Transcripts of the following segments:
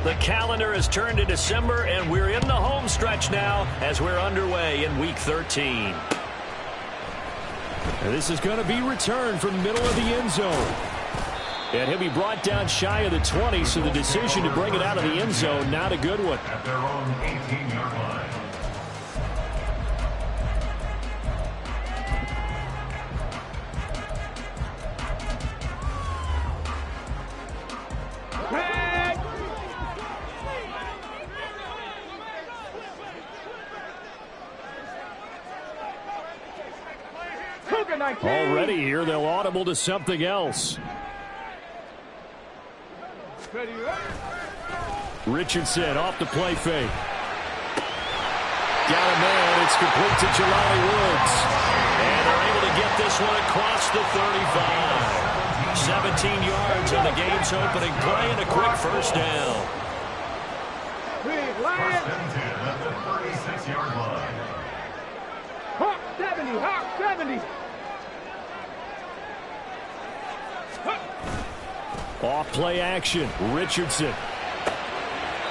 The calendar has turned to December, and we're in the home stretch now as we're underway in Week 13. And this is going to be returned from the middle of the end zone. And he'll be brought down shy of the 20, so the decision to bring it out of the end zone, not a good one. At their own 18-yard line. Already here, they'll audible to something else. Richardson off the play fake. Got a man. It's complete to Jelani Woods. And they're able to get this one across the 35. 17 yards on the game's opening play and a quick first down. First and 10 at the 36-yard line. Hawk 70, Hawk 70. Off play action. Richardson.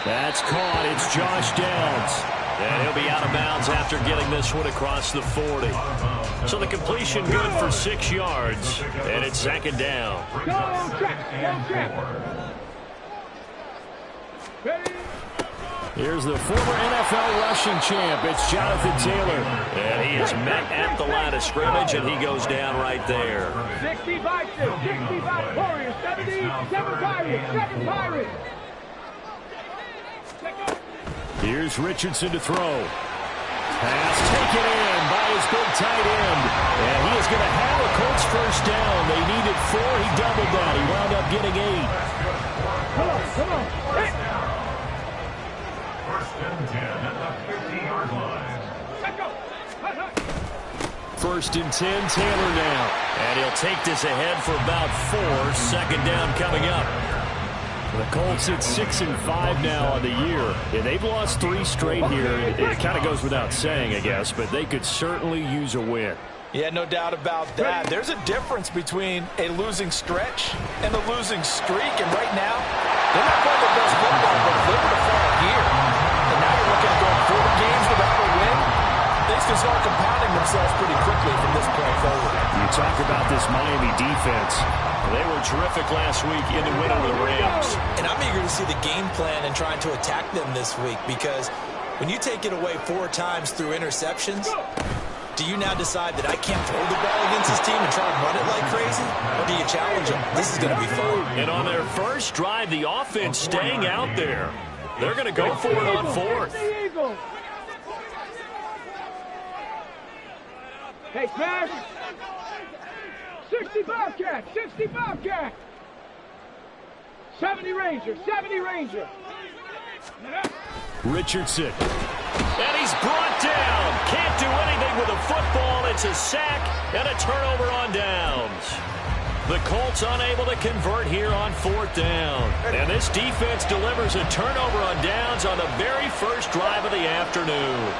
That's caught. It's Josh Downs. And he'll be out of bounds after getting this one across the 40. So the completion good for 6 yards. And it's second down. Here's the former NFL rushing champ. It's Jonathan Taylor. And he is met at the line of scrimmage, and he goes down right there. 65, 65, Warriors, 70, 7 Pirates, 7 Pirates. Here's Richardson to throw. Pass taken in by his big tight end. And he is going to have a Colts first down. They needed 4. He doubled that. He wound up getting 8. Come on. Hey. First and 10 at the 50-yard line. First and 10, Taylor now. And he'll take this ahead for about 4. Second down coming up. The Colts at 6-5 now on the year. And they've lost 3 straight here. It kind of goes without saying, I guess, but they could certainly use a win. Yeah, no doubt about that. There's a difference between a losing stretch and a losing streak. And right now, they're not playing their best football, but they're going to fall here. And now you're looking at going 4 games without a win. Things can start compounding themselves pretty quickly from this point forward. You talk about this Miami defense. They were terrific last week in the win over the Rams. And I'm eager to see the game plan and trying to attack them this week, because when you take it away 4 times through interceptions, do you now decide that I can't throw the ball against this team and try and run it like crazy? Or do you challenge them? This is going to be fun. And on their first drive, the offense staying out there. They're going to go for it on 4th. Hey, smash! 65 cat, 65 cat! 70 Ranger, 70 Ranger! Richardson. And he's brought down. Can't do anything with a football. It's a sack and a turnover on downs. The Colts unable to convert here on 4th down. And this defense delivers a turnover on downs on the very first drive of the afternoon.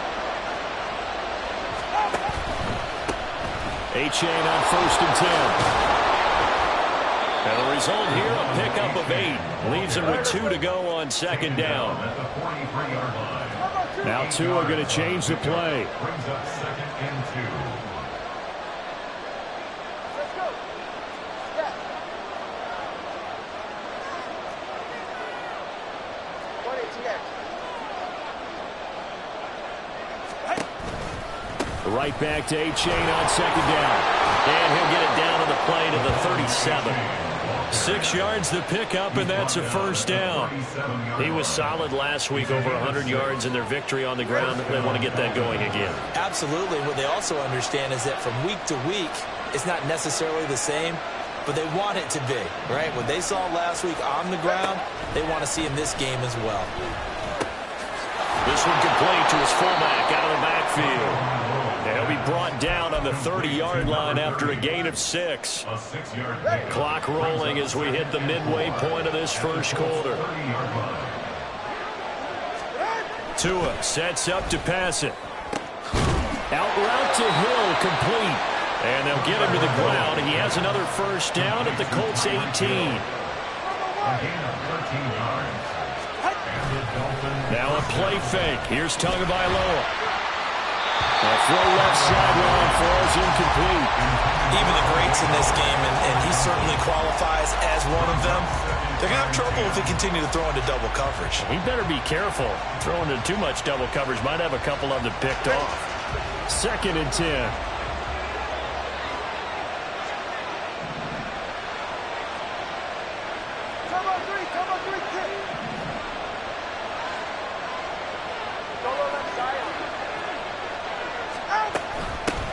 A-Chain on 1st and 10. And the result here, a pickup of 8. Leaves him with 2 to go on second down. Now 2 are going to change the play. Brings up 2nd and 2. Right back to A-Chain on second down. And he'll get it down on the play to the 37. 6 yards to pick up, and that's a first down. He was solid last week, over 100 yards in their victory on the ground. They want to get that going again. Absolutely. What they also understand is that from week to week, it's not necessarily the same, but they want it to be, right? What they saw last week on the ground, they want to see in this game as well. This one complete to his fullback out of the backfield. And he'll be brought down on the 30-yard line after a gain of 6. Clock rolling as we hit the midway point of this first quarter. Tua sets up to pass it. Out route to Hill, complete. And they'll get him to the ground. He has another first down at the Colts 18. Now a play fake. Here's Tagovailoa. A throw left sideline falls incomplete. Even the greats in this game, and he certainly qualifies as one of them, they're going to have trouble if they continue to throw into double coverage. He better be careful. Throwing into too much double coverage might have a couple of them picked off. 2nd and 10.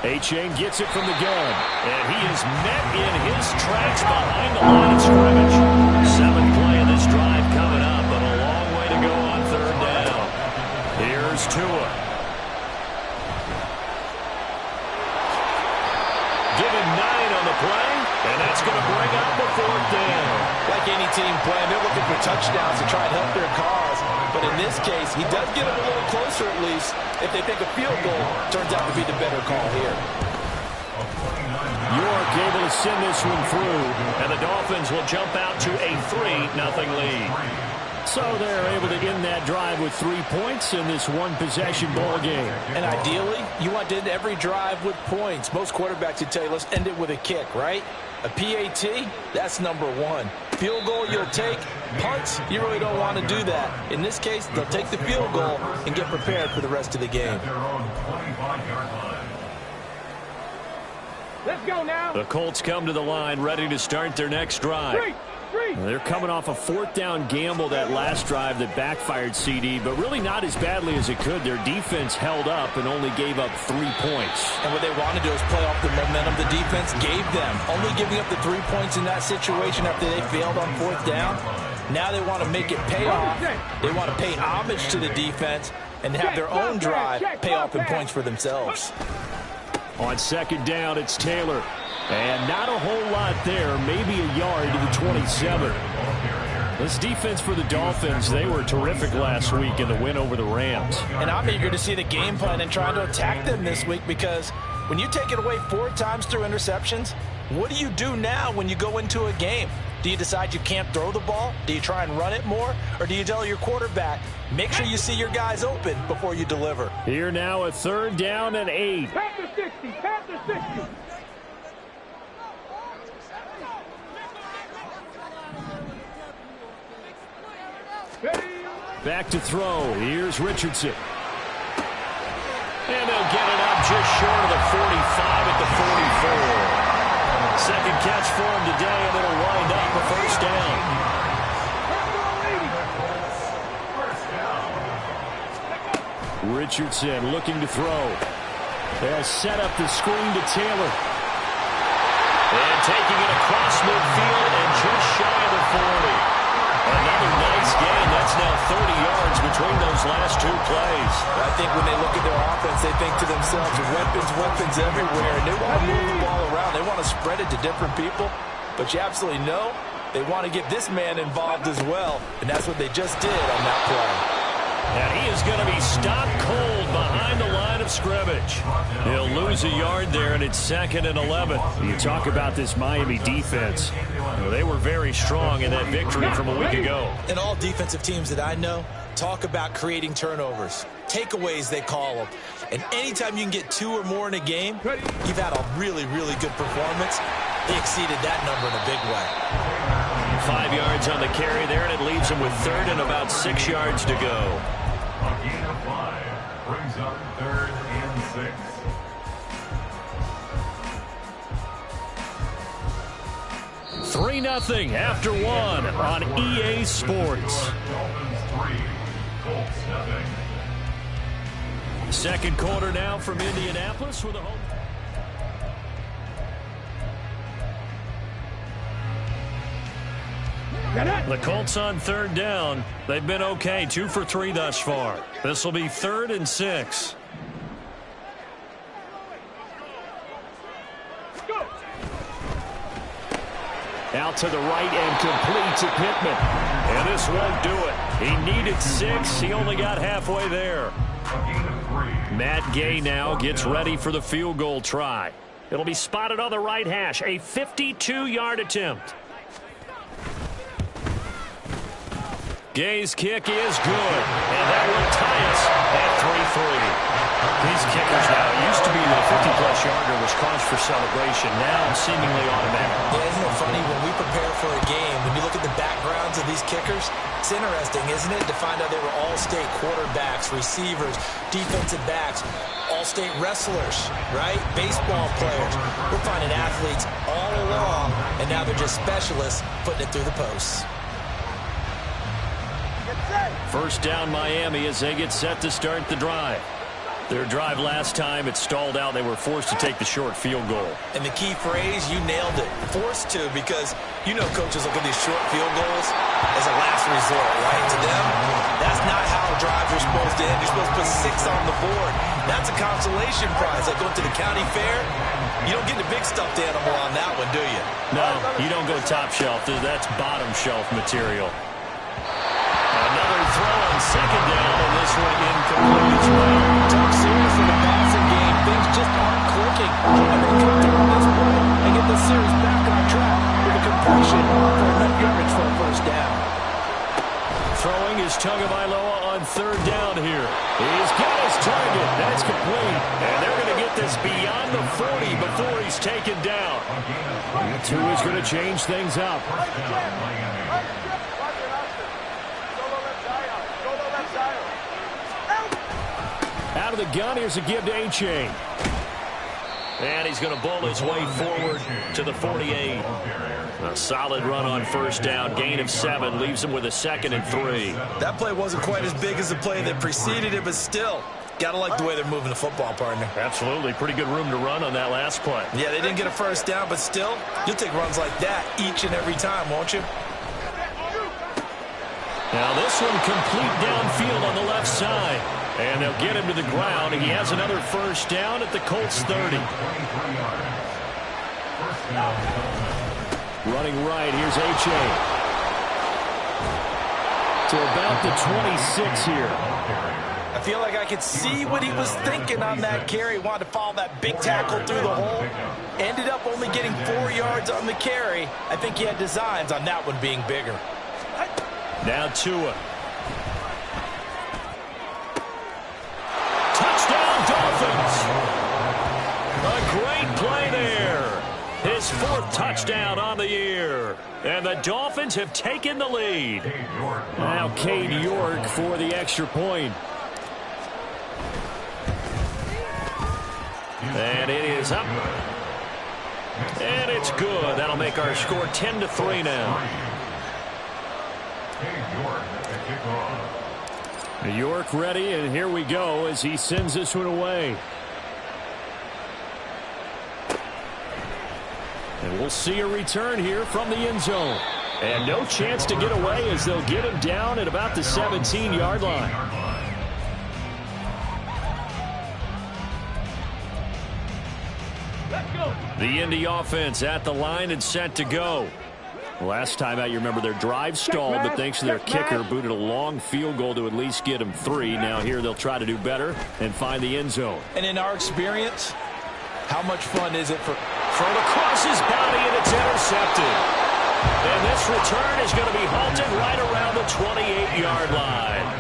A-Chain gets it from the gun, and he is met in his tracks behind the line of scrimmage. 7th play of this drive coming up, but a long way to go on 3rd down. Here's Tua. Given 9 on the play, and that's going to bring up the 4th down. Like any team playing, they're looking for touchdowns to try and help their cause. But in this case, he does get them a little closer at least. If they think a field goal turns out to be the better call here. York able to send this one through, and the Dolphins will jump out to a 3-0 lead. So they're able to end that drive with 3 points in this one-possession ball game. And ideally, you want to end every drive with points. Most quarterbacks would tell you, let's end it with a kick, right? A PAT, that's number 1. Field goal you'll take. Punts, you really don't want to do that. In this case, they'll take the field goal and get prepared for the rest of the game. Let's go now. The Colts come to the line ready to start their next drive. They're coming off a 4th down gamble that last drive that backfired, CD, but really not as badly as it could. Their defense held up and only gave up 3 points. And what they want to do is play off the momentum the defense gave them. Only giving up the 3 points in that situation after they failed on 4th down. Now they want to make it pay off. They want to pay homage to the defense and have their own drive pay off in points for themselves. On 2nd down, it's Taylor. And not a whole lot there, maybe a yard to the 27. This defense for the Dolphins, they were terrific last week in the win over the Rams. And I'm eager to see the game plan and trying to attack them this week, because when you take it away 4 times through interceptions, what do you do now when you go into a game? Do you decide you can't throw the ball? Do you try and run it more? Or do you tell your quarterback, make sure you see your guys open before you deliver? Here now a 3rd down and 8. Panther 60, Panther 60. Back to throw. Here's Richardson. And they'll get it up just short of the 45 at the 44. 2nd catch for him today, and it'll wind up a 1st down. Richardson looking to throw. They'll set up the screen to Taylor. And taking it across midfield and just shy of the 40. Another nice game. That's now 30 yards between those last 2 plays. I think when they look at their offense, they think to themselves, weapons everywhere, and they want to move the ball around. They want to spread it to different people, but you absolutely know they want to get this man involved as well, and that's what they just did on that play. And he is going to be stopped cold behind the line of scrimmage. He'll lose a yard there, and it's 2nd and 11. You talk about this Miami defense. They were very strong in that victory from a week ago. And all defensive teams that I know talk about creating turnovers. Takeaways, they call them. And anytime you can get 2 or more in a game, you've had a really, really good performance. They exceeded that number in a big way. 5 yards on the carry there, and it leaves them with 3rd and about 6 yards to go. A gain of 5 brings up 3rd and 6. 3-0 after 1 on EA Sports. Dolphins 3, Colts 0. 2nd quarter now from Indianapolis with a home. The Colts on 3rd down. They've been okay, 2 for 3 thus far. This will be 3rd and 6. Out to the right and complete to Pittman. And this won't do it. He needed 6. He only got halfway there. Matt Gay now gets ready for the field goal try. It'll be spotted on the right hash. A 52-yard attempt. Gay's kick is good, and that will tie us at 3-3. These kickers now, it used to be that a 50-plus yarder was cause for celebration. Now seemingly automatic. Yeah, isn't it funny when we prepare for a game, when you look at the backgrounds of these kickers, it's interesting, isn't it, to find out they were all-state quarterbacks, receivers, defensive backs, all-state wrestlers, right? Baseball players. We're finding athletes all along, and now they're just specialists putting it through the posts. First down Miami as they get set to start the drive. Their drive last time, it stalled out. They were forced to take the short field goal. And the key phrase, you nailed it. Forced to, because you know coaches look at these short field goals as a last resort, right? To them, that's not how drives are supposed to end. You're supposed to put 6 on the board. That's a consolation prize. Like going to the county fair, you don't get the big stuffed animal on that one, do you? No, you don't go top shelf. That's bottom shelf material. Another throw on second down, and this one incomplete as well. Tough series for the passing game. Things just aren't clicking. And they come down this point and get the series back on track with a completion for enough yardage for a first down. Throwing is Tagovailoa on third down here. He's got his target. That's complete. And they're going to get this beyond the 40 before he's taken down. Tua's going to change things up. Out of the gun, here's a give to A-Chain. And he's going to bowl his way forward to the 48. A solid run on first down. Gain of 7 leaves him with a 2nd and 3. That play wasn't quite as big as the play that preceded it, but still, got to like the way they're moving the football, partner. Absolutely. Pretty good room to run on that last play. Yeah, they didn't get a first down, but still, you'll take runs like that each and every time, won't you? Now this one complete downfield on the left side. And they'll get him to the ground. He has another first down at the Colts 30. Running right, here's A-Chain. To about the 26 here. I feel like I could see what he was thinking on that carry. Wanted to follow that big tackle through the hole. Ended up only getting 4 yards on the carry. I think he had designs on that one being bigger. Now Tua. Touchdown, Dolphins. A great play there. His 4th touchdown on the year. And the Dolphins have taken the lead. Now Cade York for the extra point. And it is up. And it's good. That'll make our score 10-3 now. York ready, and here we go as he sends this one away. And we'll see a return here from the end zone. And no chance to get away as they'll get him down at about the 17-yard line. The Indy offense at the line and set to go. Last time out, you remember their drive stalled, but thanks to their kicker, booted a long field goal to at least get them 3. Now here they'll try to do better and find the end zone. And in our experience, how much fun is it for... Thrown across his body, and it's intercepted. And this return is going to be halted right around the 28-yard line.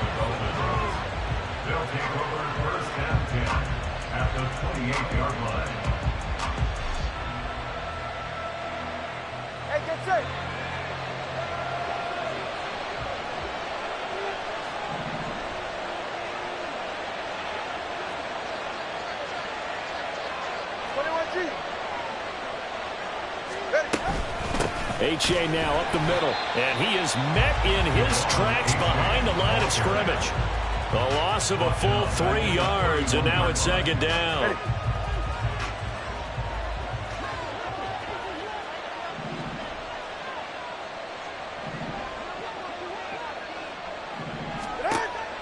They'll take over first and 10 at the 28-yard line. Hey, get safe. A-Chain now up the middle. And he is met in his tracks behind the line of scrimmage. The loss of a full 3 yards, and now it's 2nd down.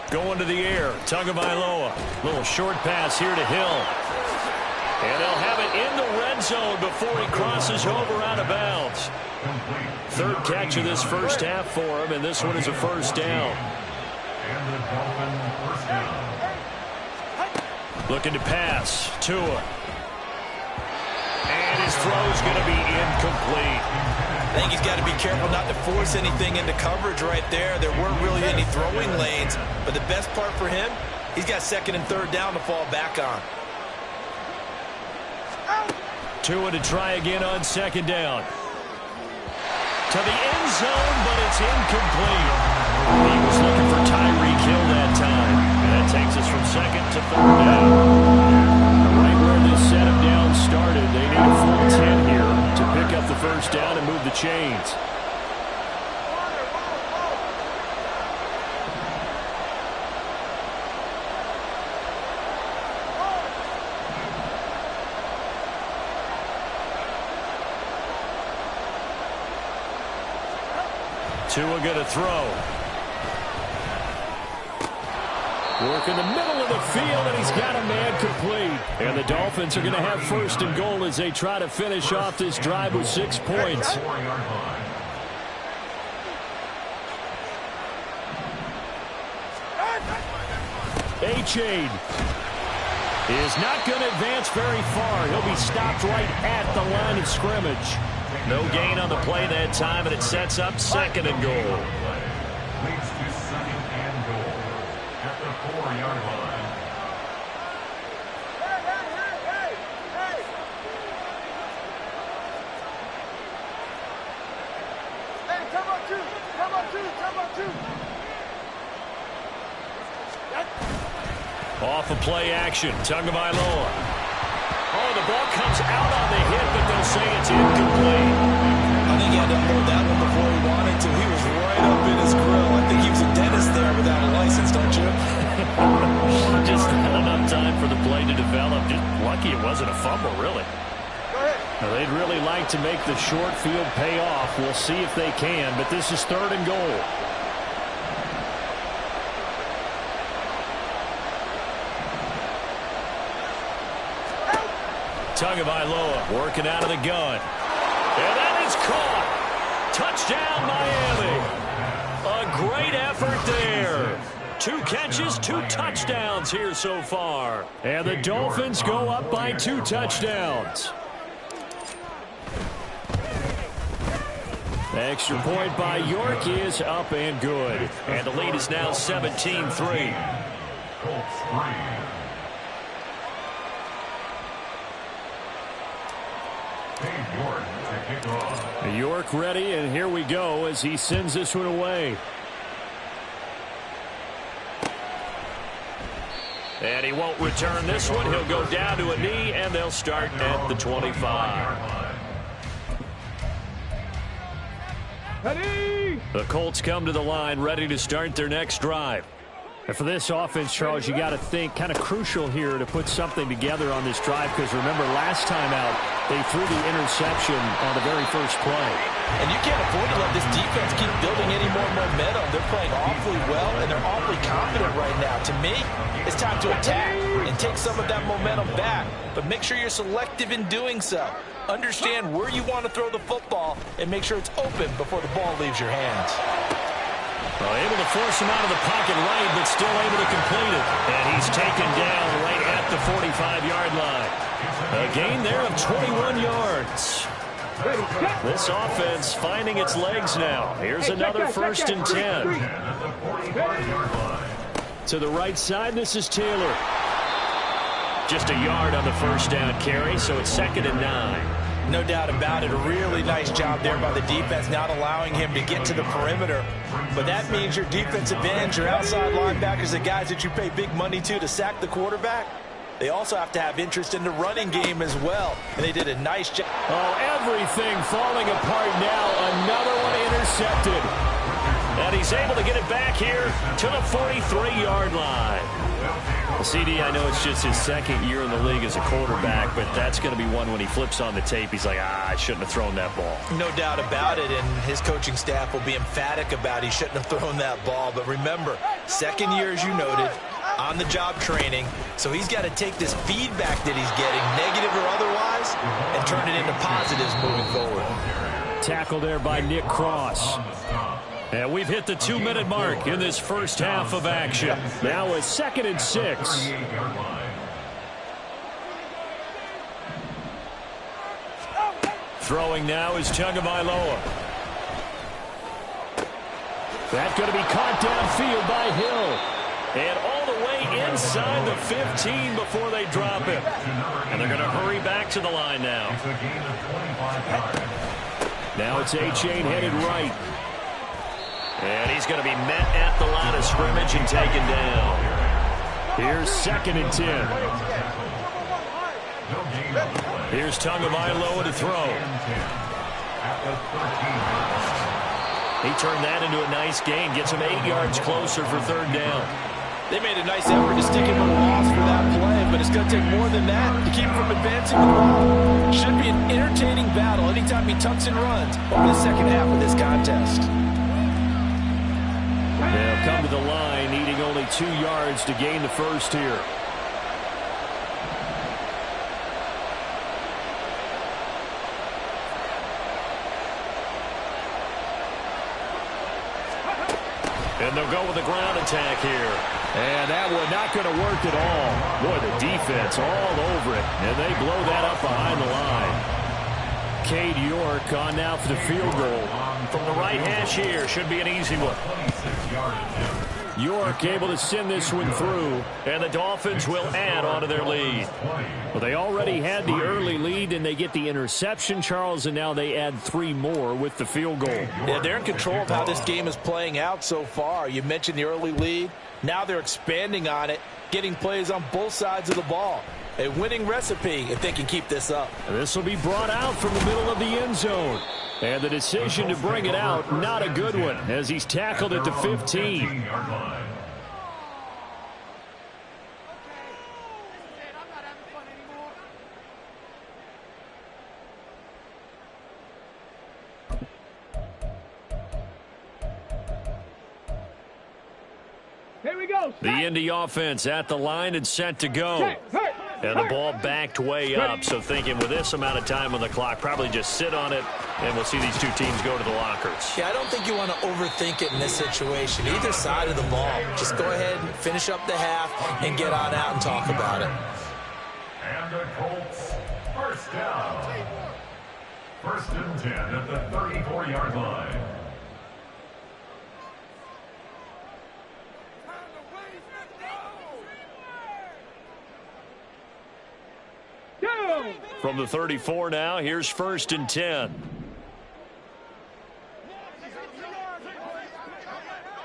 Going to the air, Tagovailoa. Little short pass here to Hill. And they'll have it in the red zone before he crosses over out of bounds. 3rd catch of this first half for him, and this one is a first down. And the Dolphin first down. Looking to pass, Tua. And his throw is going to be incomplete. I think he's got to be careful not to force anything into coverage right there. There weren't really any throwing lanes, but the best part for him, he's got second and third down to fall back on. Tua to try again on second down. To the end zone, but it's incomplete. He was looking for Tyreek Hill that time. And that takes us from second to third down. Right where this setup down started, they need a full 10 here to pick up the first down and move the chains. Tua going to throw. Work in the middle of the field, and he's got a man complete. And the Dolphins are going to have first and goal as they try to finish off this drive with 6 points. A-Chain is not going to advance very far. He'll be stopped right at the line of scrimmage. No gain on the play that time, and it sets up second and goal. Leads to second and goal at the 4-yard line. Hey, come on, two. Off of play action, Tagovailoa. Oh, the ball comes out on the hit, but they'll say it's incomplete. I think he had to hold that one before he wanted to. He was right up in his grill. I think he was a dentist there without a license, don't you? Just not enough time for the play to develop. Just lucky it wasn't a fumble, really. Now, they'd really like to make the short field pay off. We'll see if they can, but this is third and goal. Tagovailoa working out of the gun. And that is caught. Touchdown, Miami. A great effort there. 2 catches, 2 touchdowns here so far. And the Dolphins go up by 2 touchdowns. Extra point by York is up and good. And the lead is now 17-3. Colts 3. York ready, and here we go as he sends this one away. And he won't return this one. He'll go down to a knee, and they'll start at the 25. Ready? The Colts come to the line, ready to start their next drive. And for this offense, Charles, you got to think kind of crucial here to put something together on this drive, because remember, last time out, they threw the interception on the very first play. And you can't afford to let this defense keep building any more momentum. They're playing awfully well, and they're awfully confident right now. To me, it's time to attack and take some of that momentum back. But make sure you're selective in doing so. Understand where you want to throw the football and make sure it's open before the ball leaves your hands. Well, able to force him out of the pocket right, but still able to complete it. And he's taken down right at the 45-yard line. A gain there of 21 yards. This offense finding its legs now. Here's another first and 10. To the right side, this is Taylor. Just a yard on the first down carry, so it's second and 9. No doubt about it. A really nice job there by the defense, not allowing him to get to the perimeter. But that means your defensive ends, your outside linebackers, the guys that you pay big money to sack the quarterback, they also have to have interest in the running game as well. And they did a nice job. Oh, everything falling apart now. Another one intercepted. And he's able to get it back here to the 43-yard line. Well, CD, I know it's just his second year in the league as a quarterback, but that's going to be one when he flips on the tape. He's like, I shouldn't have thrown that ball. No doubt about it, and his coaching staff will be emphatic about he shouldn't have thrown that ball. But remember, second year, as you noted, on-the-job training, so he's got to take this feedback that he's getting, negative or otherwise, and turn it into positives moving forward. Tackle there by Nick Cross. And we've hit the 2-minute mark in this first half of action. Now it's second and 6. Throwing now is Tagovailoa. That's going to be caught downfield by Hill. And all the way inside the 15 before they drop it. And they're going to hurry back to the line now. It's a gain of 25 yards. Now it's A-Chain headed right. And he's going to be met at the line of scrimmage and taken down. Here's 2nd and 10. Here's Tagovailoa to throw. He turned that into a nice gain. Gets him 8 yards closer for 3rd down. They made a nice effort to stick him with a loss for that play, but it's going to take more than that to keep him from advancing the ball. Should be an entertaining battle anytime he tucks and runs over the second half of this contest. They'll come to the line, needing only 2 yards to gain the first here. And they'll go with the ground attack here. And that one not going to work at all. Boy, the defense all over it. And they blow that up behind the line. Cade York on now for the field goal. From the right hash here. Should be an easy one. York able to send this one through. And the Dolphins will add on to their lead. Well, they already had the early lead, and they get the interception, Charles, and now they add 3 more with the field goal. Yeah, they're in control of how this game is playing out so far. You mentioned the early lead. Now they're expanding on it, getting plays on both sides of the ball. A winning recipe if they can keep this up. This will be brought out from the middle of the end zone. And the decision to bring it out, not a good one, as he's tackled at the 15. Here we go. The Indy offense at the line and set to go. And the ball backed way up, so thinking with this amount of time on the clock, probably just sit on it, and we'll see these two teams go to the lockers. Yeah, I don't think you want to overthink it in this situation. Either side of the ball. Just go ahead and finish up the half and get on out and talk about it. And the Colts, first down. 1st and 10 at the 34-yard line. From the 34 now, here's 1st and 10.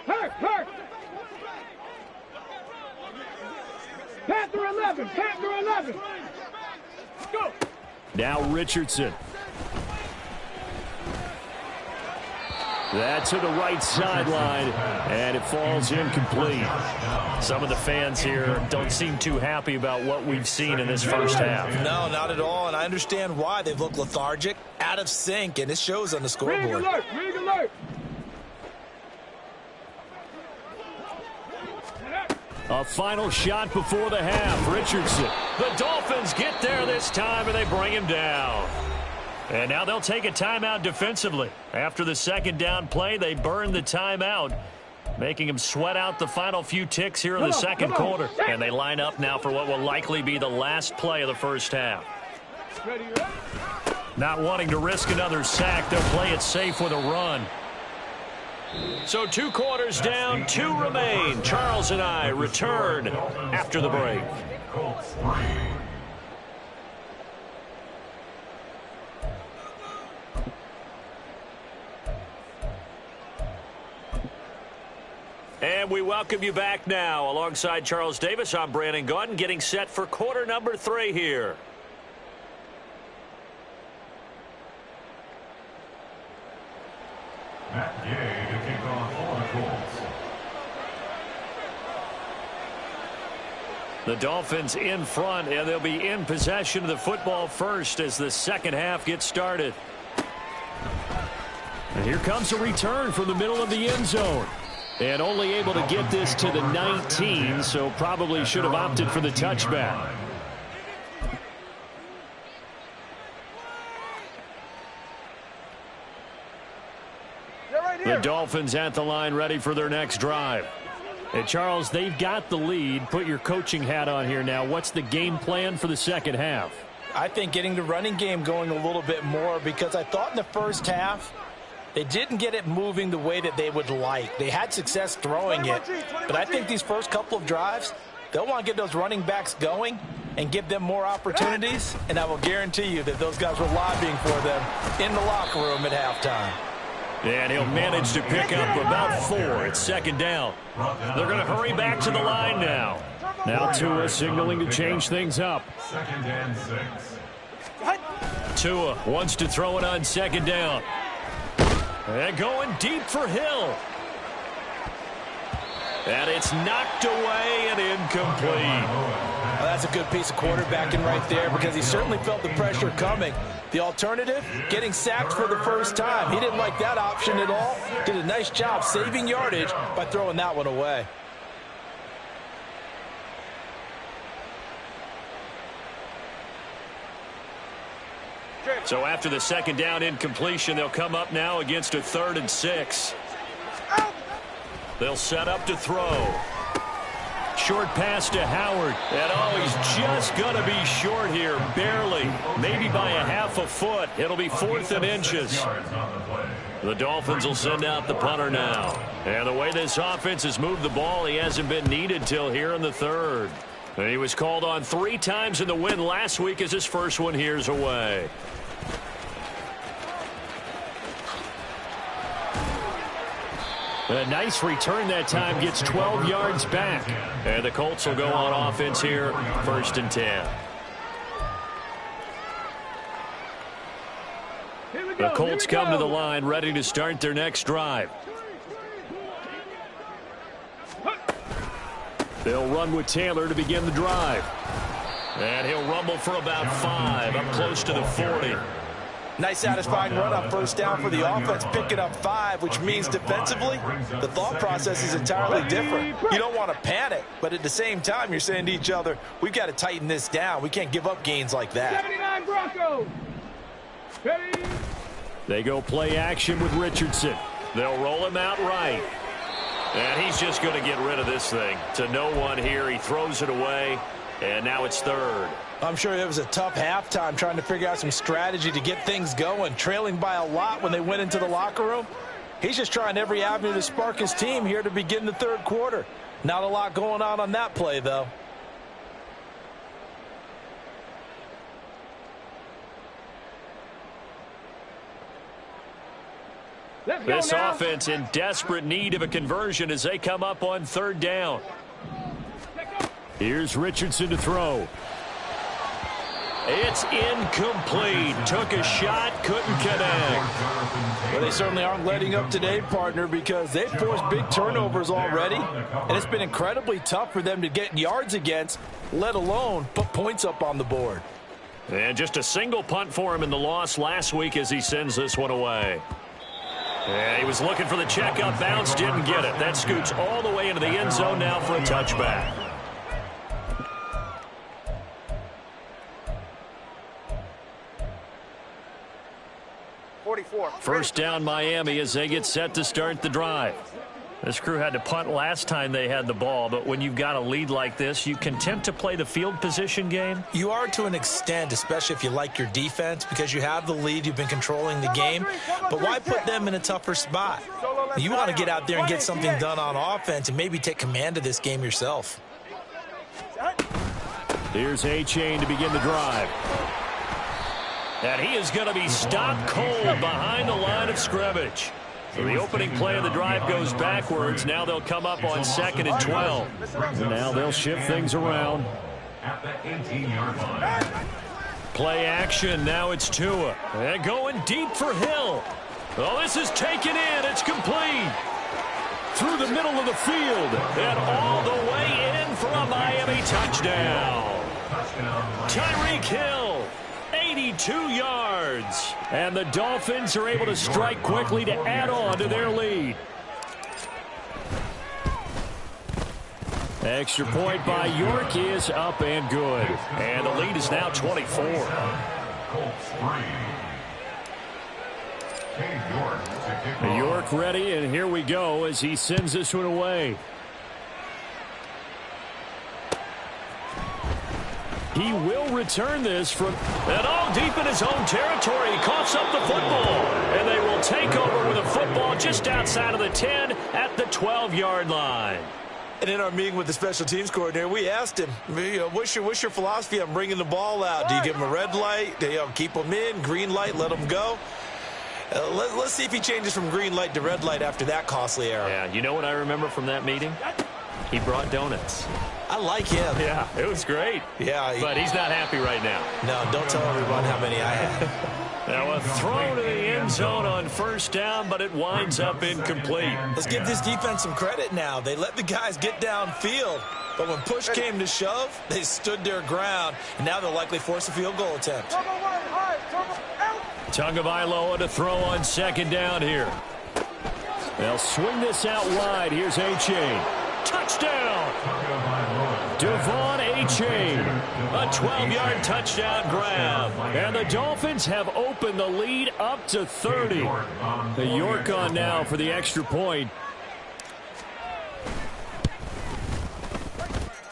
Hurt. Panther 11. Panther 11. Go. Now Richardson. That to the right sideline, and it falls incomplete. Some of the fans here don't seem too happy about what we've seen in this first half. No, not at all, and I understand why. They've looked lethargic, out of sync, and it shows on the scoreboard. Rig alert. A final shot before the half. Richardson. The Dolphins get there this time, and they bring him down. And now they'll take a timeout defensively. After the 2nd down play, they burn the timeout, making him sweat out the final few ticks here in the 2nd quarter. And they line up now for what will likely be the last play of the first half. Not wanting to risk another sack, they'll play it safe with a run. So 2 quarters down, 2 remain. Charles and I return after the break. Colts 3. And we welcome you back now. Alongside Charles Davis, I'm Brandon Gaudin, getting set for quarter number 3 here. Matt Gay to kick off for the Colts. The Dolphins in front, and they'll be in possession of the football first as the second half gets started. And here comes a return from the middle of the end zone. And only able to get this to the 19, so probably should have opted for the touchback. The Dolphins at the line ready for their next drive. And Charles, they've got the lead. Put your coaching hat on here now. What's the game plan for the second half? I think getting the running game going a little bit more, because I thought in the first half they didn't get it moving the way that they would like. They had success throwing it, but I think these first couple of drives, they'll want to get those running backs going and give them more opportunities, and I will guarantee you that those guys were lobbying for them in the locker room at halftime. And he'll manage to pick up about 4. It's second down. They're going to hurry back to the line now. Now Tua signaling to change things up. 2nd and 6. Tua wants to throw it on second down. And going deep for Hill. And it's knocked away and incomplete. Well, that's a good piece of quarterbacking right there, because he certainly felt the pressure coming. The alternative, getting sacked for the first time. He didn't like that option at all. Did a nice job saving yardage by throwing that one away. So after the second down incompletion, they'll come up now against a 3rd and 6. They'll set up to throw. Short pass to Howard. And oh, he's just going to be short here, barely. Maybe by a half a foot. It'll be 4th and inches. The Dolphins will send out the punter now. And the way this offense has moved the ball, he hasn't been needed till here in the 3rd. And he was called on 3 times in the win last week as his first one here's away. A nice return that time, gets 12 yards back. And the Colts will go on offense here, 1st and 10. The Colts come to the line, ready to start their next drive. They'll run with Taylor to begin the drive. And he'll rumble for about 5, up close to the 40. Nice satisfying run on first down for the offense, picking up 5, which means defensively, the thought process is entirely different. You don't want to panic, but at the same time, you're saying to each other, we've got to tighten this down. We can't give up gains like that. 79 Broncos. Ready? They go play action with Richardson. They'll roll him out right. And he's just going to get rid of this thing. To no one here. He throws it away, and now it's 3rd. I'm sure it was a tough halftime trying to figure out some strategy to get things going, trailing by a lot when they went into the locker room. He's just trying every avenue to spark his team here to begin the 3rd quarter. Not a lot going on that play, though. This offense in desperate need of a conversion as they come up on 3rd down. Here's Richardson to throw. It's incomplete. Took a shot, couldn't connect. Well, they certainly aren't letting up today, partner, because they've forced big turnovers already, and it's been incredibly tough for them to get yards against, let alone put points up on the board. And just a single punt for him in the loss last week as he sends this one away. And he was looking for the checkup bounce, didn't get it. That scoots all the way into the end zone now for a touchback. First down Miami as they get set to start the drive. This crew had to punt last time they had the ball, but when you've got a lead like this, you content to play the field position game? You are to an extent, especially if you like your defense, because you have the lead, you've been controlling the game. But why put them in a tougher spot? You want to get out there and get something done on offense and maybe take command of this game yourself. Here's A-Chain to begin the drive. And he is going to be stopped cold behind the line of scrimmage. So the opening play of the drive goes backwards. Now they'll come up on 2nd and 12. And now they'll shift things around. At the 18-yard line. Play action. Now it's Tua. And going deep for Hill. Oh, this is taken in. It's complete. Through the middle of the field. And all the way in for a Miami touchdown. Tyreek Hill. 82 yards. And the Dolphins are able to strike quickly to add on to their lead. Extra point by York is up and good. And the lead is now 24. York ready, and here we go as he sends this one away. He will return this from... And all deep in his own territory. He coughs up the football. And they will take over with a football just outside of the 10 at the 12-yard line. And in our meeting with the special teams coordinator, we asked him, what's your philosophy on bringing the ball out? Do you give him a red light? Do you keep him in? Green light, let him go? Let's see if he changes from green light to red light after that costly error. Yeah, you know what I remember from that meeting? He brought donuts. I like him. Yeah, it was great. Yeah. But he's not happy right now. No, don't tell everyone how many I had. Now a throw to the end zone on first down, but it winds up incomplete. Let's give this defense some credit now. They let the guys get downfield. But when push came to shove, they stood their ground. And now they'll likely force a field goal attempt. Tagovailoa to throw on second down here. They'll swing this out wide. Here's A-Chain. Touchdown! Devon A-Chain. A 12-yard touchdown grab. And the Dolphins have opened the lead up to 30. The York on now for the extra point.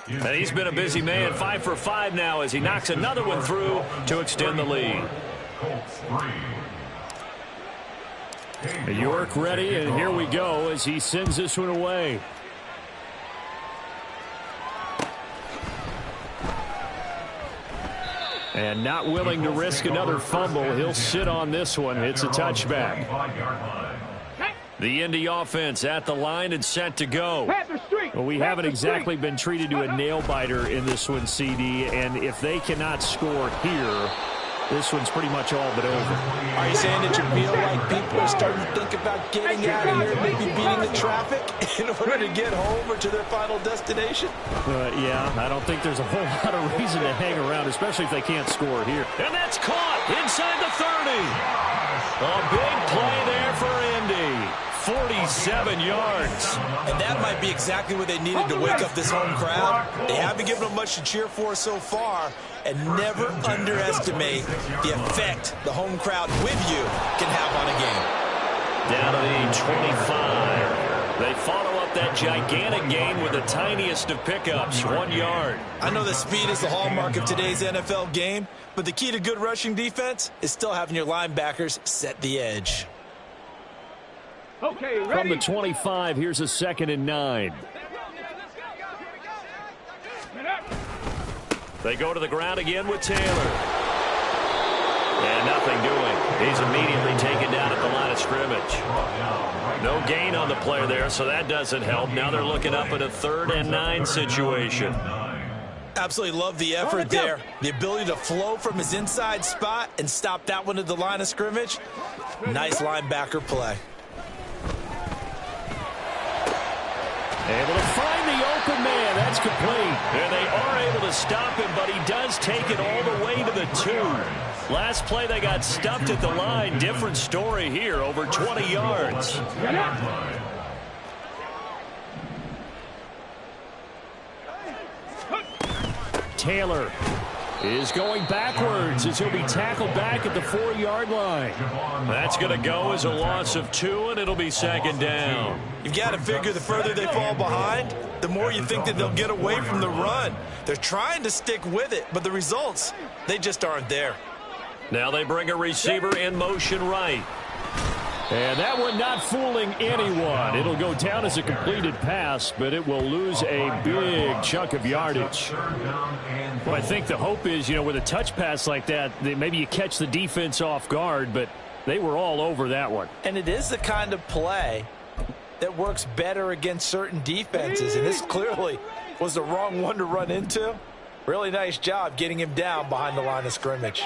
And he's been a busy man, 5 for 5 now as he knocks another one through to extend the lead. York ready, and here we go as he sends this one away. And not willing to risk another fumble. He'll sit on this one. It's a touchback. The Indy offense at the line and set to go. Well, we haven't exactly been treated to a nail-biter in this one, CD, and if they cannot score here, this one's pretty much all but over. Are you saying that you feel like people are starting to think about getting out of here and maybe beating the traffic in order to get home or to their final destination? Yeah, I don't think there's a whole lot of reason to hang around, especially if they can't score here. And that's caught inside the 30. A big play there for Indy. 47 yards. And that might be exactly what they needed to wake up this home crowd. They haven't given them much to cheer for so far, and never underestimate the effect the home crowd with you can have on a game. Down to the 25. They follow up that gigantic gain with the tiniest of pickups, 1 yard. I know that speed is the hallmark of today's NFL game, but the key to good rushing defense is still having your linebackers set the edge. Okay, ready? From the 25, here's a 2nd and 9. They go to the ground again with Taylor. And nothing doing. He's immediately taken down at the line of scrimmage. No gain on the play there, so that doesn't help. Now they're looking up at a 3rd and 9 situation. Absolutely love the effort there. The ability to flow from his inside spot and stop that one at the line of scrimmage. Nice linebacker play. Able to find the open man. That's complete. And they are able to stop him, but he does take it all the way to the 2. Last play, they got stuffed at the line. Different story here, over 20 yards. Taylor is going backwards as he'll be tackled back at the 4-yard line. That's going to go as a loss of 2, and it'll be 2nd down. You've got to figure the further they fall behind, the more you think that they'll get away from the run. They're trying to stick with it, but the results, they just aren't there. Now they bring a receiver in motion right. And that one not fooling anyone. It'll go down as a completed pass, but it will lose a big chunk of yardage. Well, I think the hope is, with a touch pass like that, maybe you catch the defense off guard, but they were all over that one. And it is the kind of play that works better against certain defenses, and this clearly was the wrong one to run into. Really nice job getting him down behind the line of scrimmage.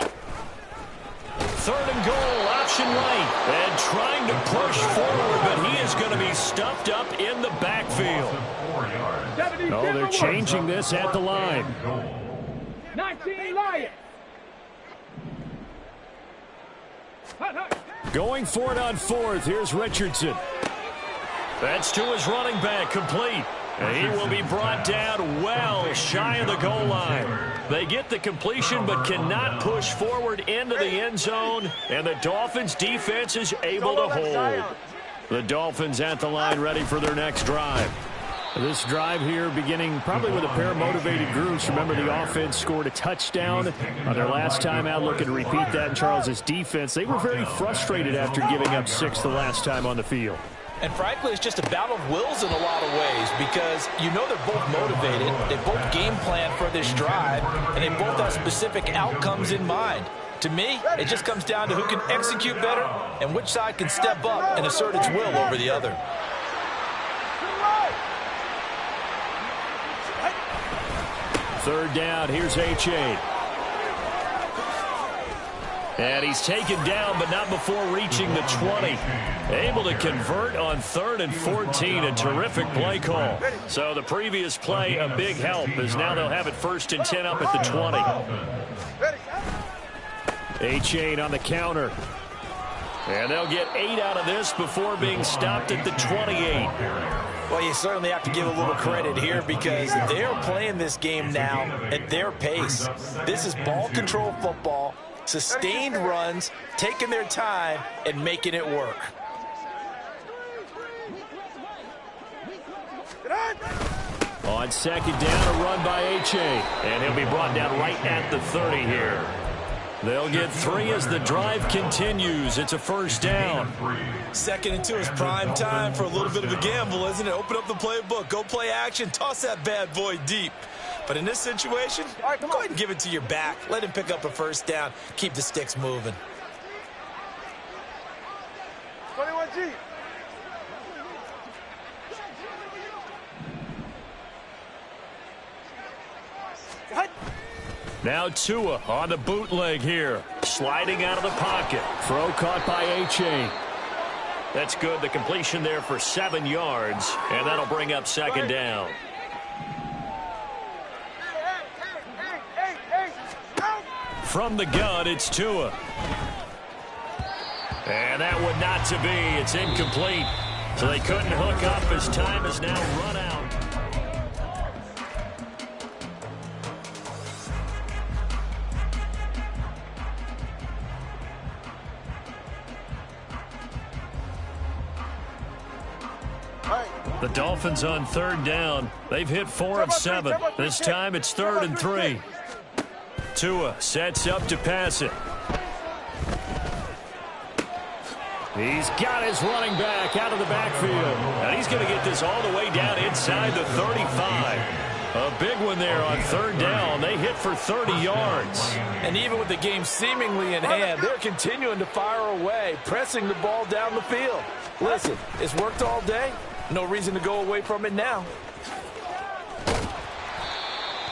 3rd and goal, option right, and trying to push forward, but he is going to be stuffed up in the backfield. Oh, they're changing this at the line. 19 Lions. Going for it on 4th. Here's Richardson. That's to his running back, complete. And he will be brought down well shy of the goal line. They get the completion but cannot push forward into the end zone, and the Dolphins defense is able to hold. The Dolphins at the line ready for their next drive. This drive here beginning probably with a pair of motivated groups. Remember, the offense scored a touchdown on their last time out. Looking to repeat that in Charles's defense. They were very frustrated after giving up 6 the last time on the field. And frankly, it's just a battle of wills in a lot of ways because you know they're both motivated. They both game plan for this drive, and they both have specific outcomes in mind. To me, it just comes down to who can execute better and which side can step up and assert its will over the other. Third down, here's H.A. And he's taken down, but not before reaching the 20. Able to convert on 3rd and 14, a terrific play call. So the previous play, a big help, as now they'll have it 1st and 10 up at the 20. A-Chain on the counter. And they'll get 8 out of this before being stopped at the 28. Well, you certainly have to give a little credit here because they're playing this game now at their pace. This is ball control football, sustained runs, taking their time, and making it work. On 2nd down, a run by H.A. And he'll be brought down right at the 30 here. They'll get 3 as the drive continues. It's a 1st down. 2nd and 2 is prime time for a little bit of a gamble, isn't it? Open up the playbook, go play action, toss that bad boy deep. But in this situation, go ahead and give it to your back. Let him pick up a 1st down. Keep the sticks moving. 21G. Now Tua on the bootleg here. Sliding out of the pocket. Throw caught by H.A. That's good. The completion there for 7 yards. And that'll bring up 2nd down. From the gun, it's Tua. And that one not to be. It's incomplete. So they couldn't hook up as time is now run out. The Dolphins on 3rd down. They've hit 4 of 7. This time it's 3rd and 3. Tua sets up to pass it. He's got his running back out of the backfield. And he's going to get this all the way down inside the 35. A big one there on 3rd down. They hit for 30 yards. And even with the game seemingly in hand, they're continuing to fire away, pressing the ball down the field. Listen, it's worked all day. No reason to go away from it now.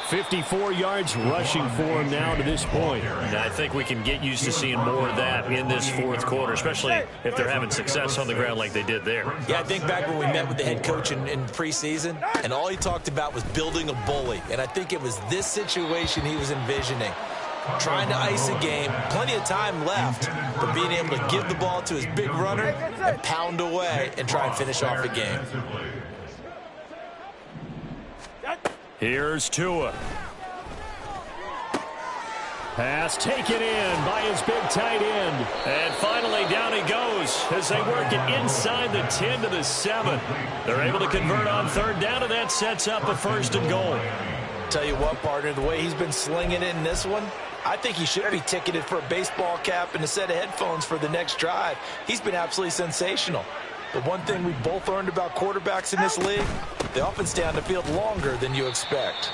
54 yards rushing for him now to this point. And I think we can get used to seeing more of that in this 4th quarter, especially if they're having success on the ground like they did there. Yeah, I think back when we met with the head coach in preseason, and all he talked about was building a bully. And I think it was this situation he was envisioning. Trying to ice a game, plenty of time left, but being able to give the ball to his big runner and pound away and try and finish off the game. Here's Tua. Pass taken in by his big tight end. And finally down he goes as they work it inside the 10 to the 7. They're able to convert on 3rd down, and that sets up a 1st and goal. Tell you what, partner, the way he's been slinging it in this one, I think he should be ticketed for a baseball cap and a set of headphones for the next drive. He's been absolutely sensational. The one thing we both learned about quarterbacks in this league, they often stay on the field longer than you expect.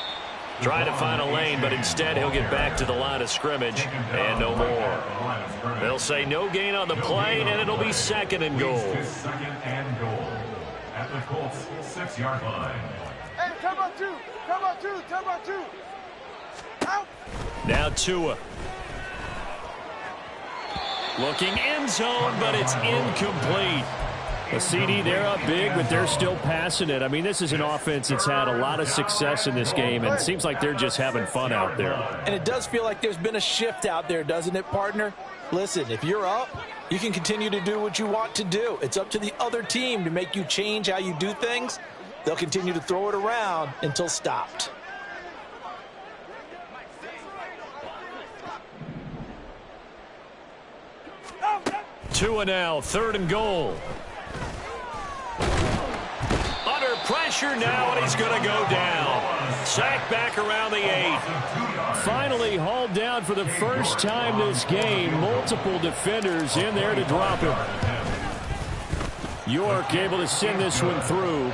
Trying to find a lane, but instead he'll get back to the line of scrimmage and no more. They'll say no gain on the play, and it'll be 2nd and goal. 2nd and goal at the Colts 6-yard line. Hey, come on, 2. Come on, 2. Come on, 2. Out. Now Tua. Looking end zone, but it's incomplete. A CD, they're up big, but they're still passing it. I mean, this is an offense that's had a lot of success in this game, and it seems like they're just having fun out there. And it does feel like there's been a shift out there, doesn't it, partner? Listen, if you're up, you can continue to do what you want to do. It's up to the other team to make you change how you do things. They'll continue to throw it around until stopped. Tua now, 3rd and goal. Under pressure now, and he's going to go down. Sacked back around the 8. Finally hauled down for the first time this game. Multiple defenders in there to drop him. York able to send this one through.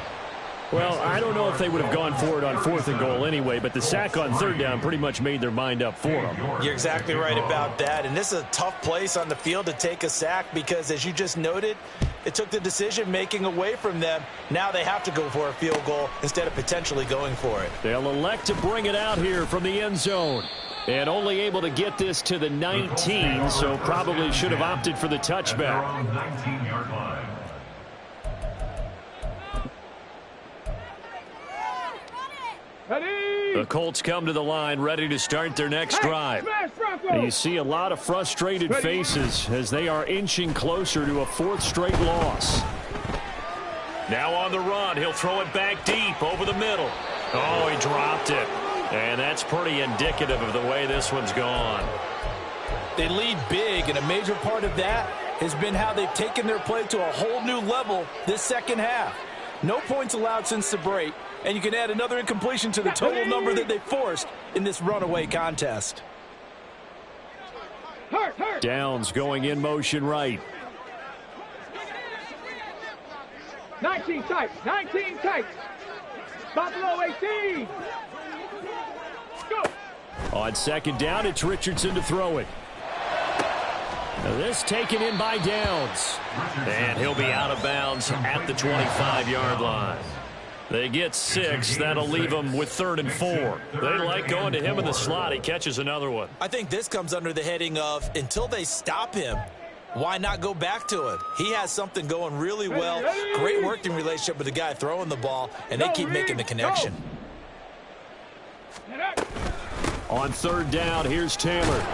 Well, I don't know if they would have gone for it on 4th and goal anyway, but the sack on 3rd down pretty much made their mind up for them. You're exactly right about that, and this is a tough place on the field to take a sack because, as you just noted, it took the decision-making away from them. Now they have to go for a field goal instead of potentially going for it. They'll elect to bring it out here from the end zone. And only able to get this to the 19, so probably should have opted for the touchback. 19-yard line. The Colts come to the line ready to start their next drive. And you see a lot of frustrated faces as they are inching closer to a 4th straight loss. Now on the run, he'll throw it back deep over the middle. Oh, he dropped it. And that's pretty indicative of the way this one's gone. They lead big, and a major part of that has been how they've taken their play to a whole new level this second half. No points allowed since the break, and you can add another incompletion to the total number that they forced in this runaway contest. Downs going in motion right. 19 tight. 19 tight. Buffalo 18. Go. On 2nd down, it's Richardson to throw it. Now this taken in by Downs. And he'll be out of bounds at the 25-yard line. They get 6. That'll leave them with 3rd and 4. They like going to him in the slot. He catches another one. I think this comes under the heading of, until they stop him, why not go back to it? He has something going really well. Great working relationship with the guy throwing the ball, and they keep making the connection. On 3rd down, here's Taylor.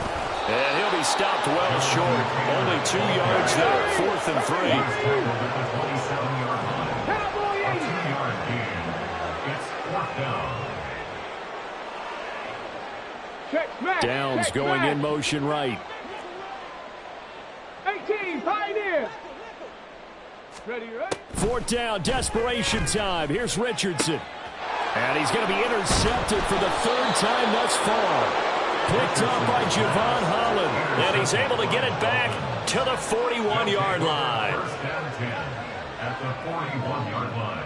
And he'll be stopped well short. Only 2 yards there. 4th and 3. Downs going in motion right. 18, Pioneer. Ready, ready. 4th down, desperation time. Here's Richardson. And he's going to be intercepted for the 3rd time thus far. Picked up by Javon Holland. And he's able to get it back to the 41-yard line. 1st and 10 at the 41-yard line.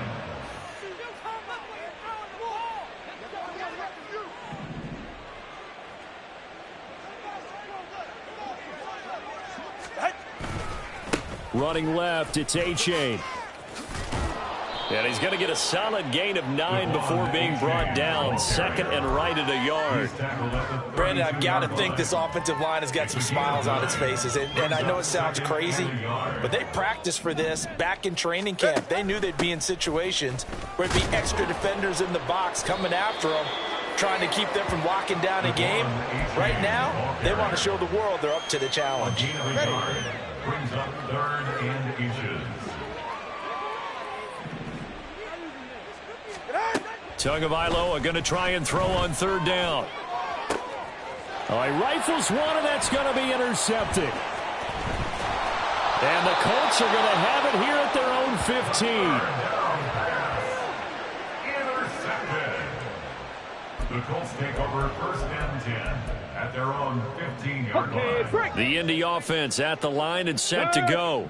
Running left, it's A-Chain. And he's going to get a solid gain of 9 before being brought down. 2nd and right at a yard. Brandon, I've got to think this offensive line has got some smiles on its faces. And I know it sounds crazy, but they practiced for this back in training camp. They knew they'd be in situations where there'd be extra defenders in the box coming after them, trying to keep them from locking down a game. Right now, they want to show the world they're up to the challenge. Brings up 3rd and inches. Tagovailoa going to try and throw on 3rd down. Oh, he rifles one, and that's going to be intercepted. And the Colts are going to have it here at their own 15. Intercepted. The Colts take over 1st and 10 at their own 15-yard line. The Indy offense at the line and set to go.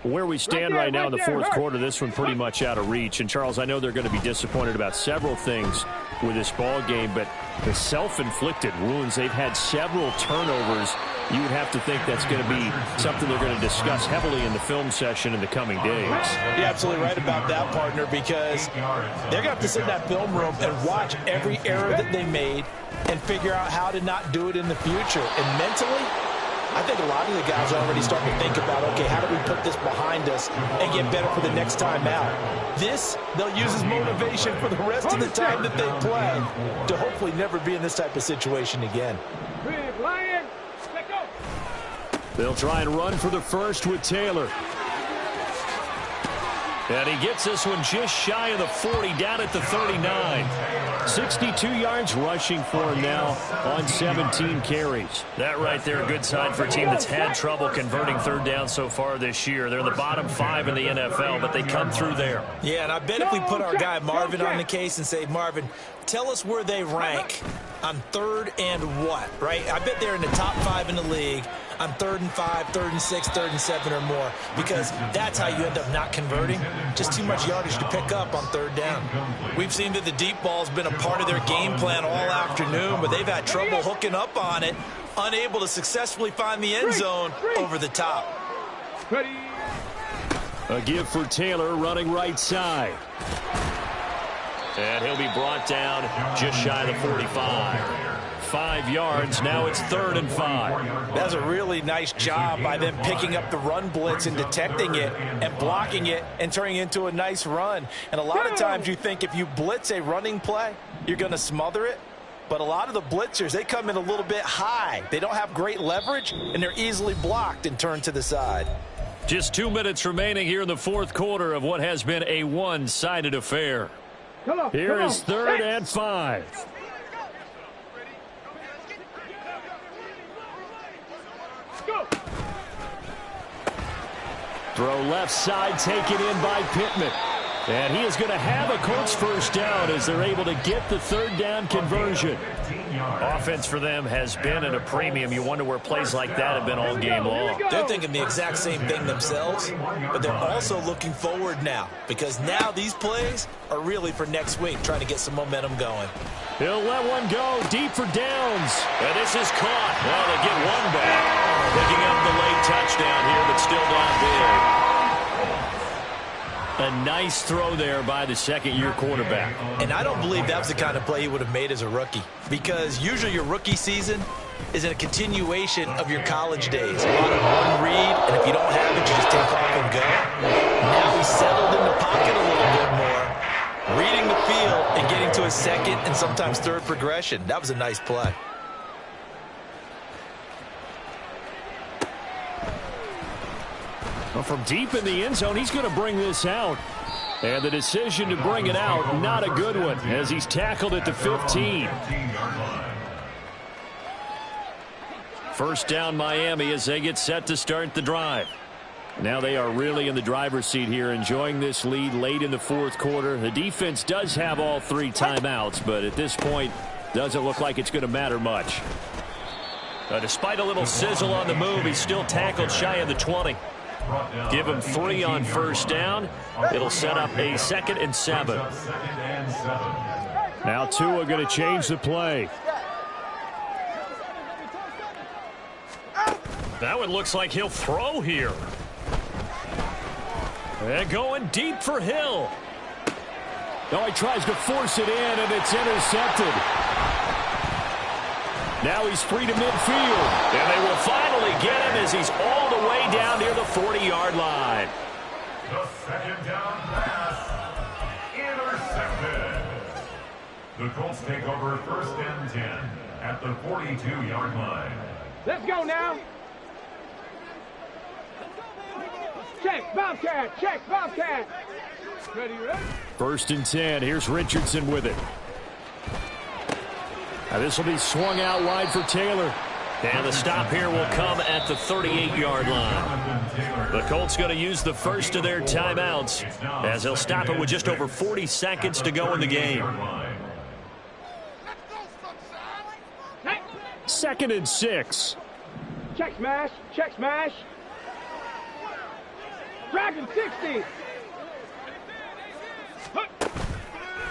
Where we stand right now in the 4th quarter, this one pretty much out of reach. And, Charles, I know they're going to be disappointed about several things with this ball game, but the self-inflicted wounds, they've had several turnovers. You would have to think that's going to be something they're going to discuss heavily in the film session in the coming days. You're absolutely right about that, partner, because they're going to have to sit in that film room and watch every error that they made and figure out how to not do it in the future. And mentally, I think a lot of the guys are already starting to think about, okay, how do we put this behind us and get better for the next time out? This, they'll use as motivation for the rest of the time that they play to hopefully never be in this type of situation again. They'll try and run for the first with Taylor. And he gets this one just shy of the 40, down at the 39. 62 yards rushing for him now on 17 carries. That right there, a good sign for a team that's had trouble converting third down so far this year. They're in the bottom 5 in the NFL, but they come through there. Yeah, and I bet if we put our guy Marvin on the case and say, Marvin, tell us where they rank on 3rd and what, right? I bet they're in the top 5 in the league on 3rd and 5, 3rd and 6, 3rd and 7 or more, because that's how you end up not converting. Just too much yardage to pick up on 3rd down. We've seen that the deep ball's been a part of their game plan all afternoon, but they've had trouble hooking up on it, unable to successfully find the end zone over the top. A give for Taylor running right side. And he'll be brought down just shy of the 45. 5 yards. Now it's 3rd and 5. That's a really nice job by them picking up the run blitz and detecting it and blocking it and turning it into a nice run. And a lot of times you think if you blitz a running play, you're going to smother it. But a lot of the blitzers, they come in a little bit high. They don't have great leverage, and they're easily blocked and turned to the side. Just 2 minutes remaining here in the 4th quarter of what has been a one-sided affair. Here is 3rd and 5. Throw left side, taken in by Pittman. And he is going to have a Colts first down as they're able to get the 3rd down conversion. Offense for them has been at a premium. You wonder where plays like that have been all game long. They're thinking the exact same thing themselves, but they're also looking forward now, because now these plays are really for next week, trying to get some momentum going. He'll let one go deep for downs. And this is caught. Well, they get one back. Picking up the late touchdown here, but still down big. A nice throw there by the second-year quarterback. And I don't believe that was the kind of play he would have made as a rookie, because usually your rookie season is in a continuation of your college days. A lot of one read, and if you don't have it, you just take off and go. Now he's settled in the pocket a little bit more, reading the field and getting to a second and sometimes third progression. That was a nice play. Well, from deep in the end zone, he's going to bring this out. And the decision to bring it out, not a good one, as he's tackled at the 15. First down Miami as they get set to start the drive. Now they are really in the driver's seat here, enjoying this lead late in the 4th quarter. The defense does have all 3 timeouts, but at this point, doesn't look like it's going to matter much. Despite a little sizzle on the move, he's still tackled shy of the 20. Give him 3 on first down. It'll set up a 2nd and 7. Now Tua going to change the play. That one looks like he'll throw here. And going deep for Hill. Oh, he tries to force it in, and it's intercepted. Now he's free to midfield. And they will finally get him as he's all the way down near the 40-yard line. The 2nd down pass. Intercepted. The Colts take over 1st and 10 at the 42-yard line. Let's go now. Check, Bobcat. Check, Bobcat. Ready, ready? 1st and 10. Here's Richardson with it. Now this will be swung out wide for Taylor. And the stop here will come at the 38-yard line. The Colts going to use the first of their timeouts as they'll stop it with just over 40 seconds to go in the game. 2nd and 6. Check smash. Check smash. Dragon 60.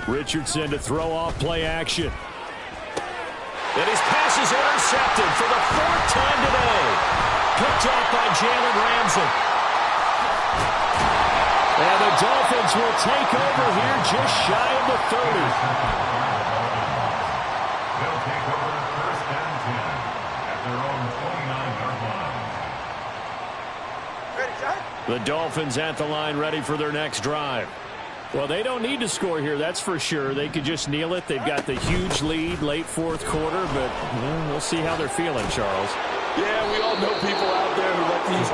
Richardson to throw off play action. And his pass is intercepted for the 4th time today. Picked off by Jalen Ramsey. And the Dolphins will take over here just shy of the 30. They'll take over 1st and 10 at their own 29-yard line. The Dolphins at the line, ready for their next drive. Well, they don't need to score here, that's for sure. They could just kneel it. They've got the huge lead late 4th quarter, but we'll see how they're feeling, Charles. Yeah, we all know people out there who like to use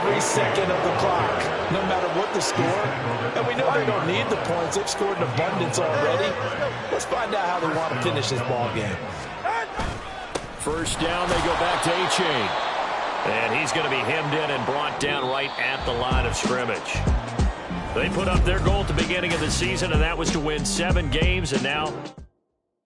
every second of the clock, no matter what the score. And we know they don't need the points. They've scored in abundance already. Let's find out how they want to finish this ball game. First down, they go back to A-Chain. And he's going to be hemmed in and brought down right at the line of scrimmage. They put up their goal at the beginning of the season, and that was to win 7 games, and now